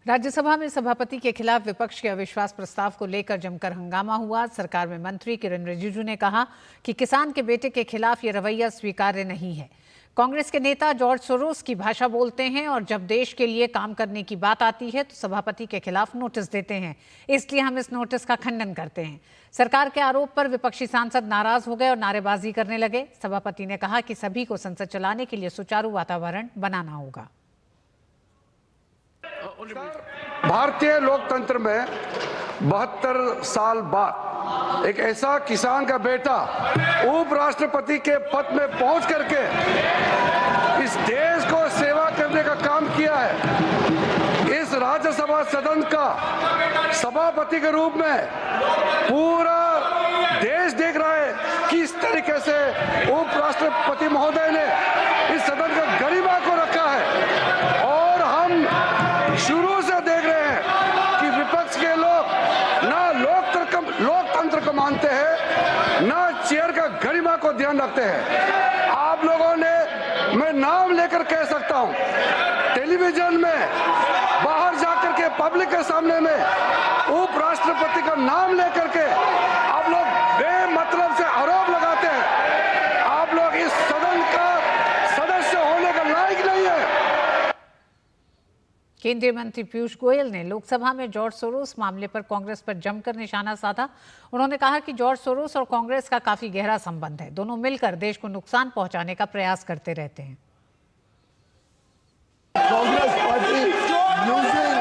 राज्यसभा में सभापति के खिलाफ विपक्ष के अविश्वास प्रस्ताव को लेकर जमकर हंगामा हुआ। सरकार में मंत्री किरेन रिजिजू ने कहा कि किसान के बेटे के खिलाफ ये रवैया स्वीकार्य नहीं है। कांग्रेस के नेता जॉर्ज सोरोस की भाषा बोलते हैं और जब देश के लिए काम करने की बात आती है तो सभापति के खिलाफ नोटिस देते हैं, इसलिए हम इस नोटिस का खंडन करते हैं। सरकार के आरोप पर विपक्षी सांसद नाराज हो गए और नारेबाजी करने लगे। सभापति ने कहा कि सभी को संसद चलाने के लिए सुचारू वातावरण बनाना होगा। भारतीय लोकतंत्र में 72 साल बाद एक ऐसा किसान का बेटा उपराष्ट्रपति के पद में पहुंच करके इस देश को सेवा करने का काम किया है। इस राज्यसभा सदन का सभापति के रूप में पूरा देश देख रहा है कि इस तरीके से उपराष्ट्रपति महोदय ने इस सदन का गरिमा को रखा है। और हम शुरू से देख रहे हैं कि विपक्ष के लोग ना लोकतंत्र को मानते हैं, ना चेयर का गरिमा को ध्यान रखते हैं। आप लोगों ने, मैं नाम लेकर कह सकता हूं, टेलीविजन में बाहर जाकर के पब्लिक के सामने में उपराष्ट्रपति का नाम लेकर के आप लोग बेमतलब से आरोप लगाते हैं। आप लोग इस सदन का सदस्य होने का लायक नहीं है। केंद्रीय मंत्री पीयूष गोयल ने लोकसभा में जॉर्ज सोरोस मामले पर कांग्रेस पर जमकर निशाना साधा। उन्होंने कहा कि जॉर्ज सोरोस और कांग्रेस का काफी गहरा संबंध है। दोनों मिलकर देश को नुकसान पहुंचाने का प्रयास करते रहते हैं। Congress party using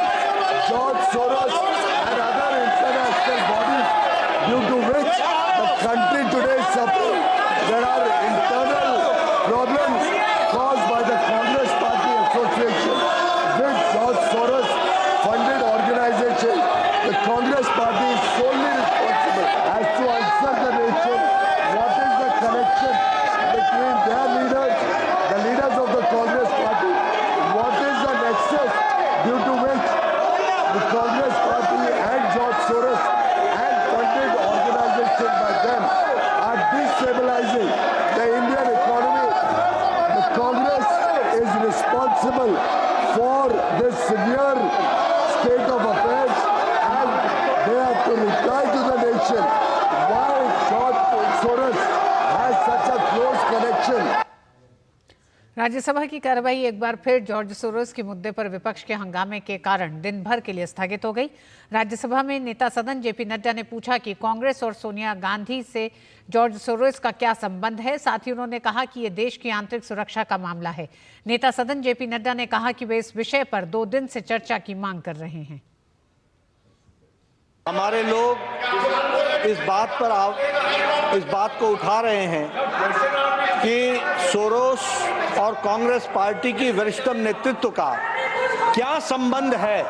George Soros and other international bodies due to which the country today is suffering. There are internal problems caused by the Congress Party Association with George Soros funded organization. The Congress Party is solely responsible as to answer the nation what is the connection between their leaders, the leaders of the Congress Party, what is the nexus due to which the Congress Party and George Soros and funded organization by them are destabilizing the Indian economy. The Congress is responsible for this severe state of affairs and they have to reply to the nation why George Soros has such a close connection. Rajya Sabha की कार्रवाई एक बार फिर George Soros के मुद्दे पर विपक्ष के हंगामे के कारण दिन भर के लिए स्थगित हो गई। राज्यसभा में नेता सदन जेपी नड्डा ने पूछा कि कांग्रेस और सोनिया गांधी से जॉर्ज सोरोस का क्या संबंध है। साथ ही उन्होंने कहा कि ये देश की आंतरिक सुरक्षा का मामला है। नेता सदन जेपी नड्डा ने कहा कि वे इस विषय पर 2 दिन से चर्चा की मांग कर रहे हैं। हमारे लोग इस बात को उठा रहे हैं कि सोरोस और कांग्रेस पार्टी की वरिष्ठतम नेतृत्व का क्या संबंध है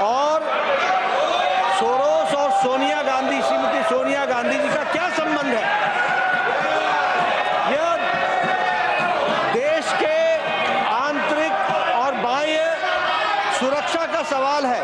और सोरोस और श्रीमती सोनिया गांधी जी का क्या संबंध है। यह देश के आंतरिक और बाह्य सुरक्षा का सवाल है।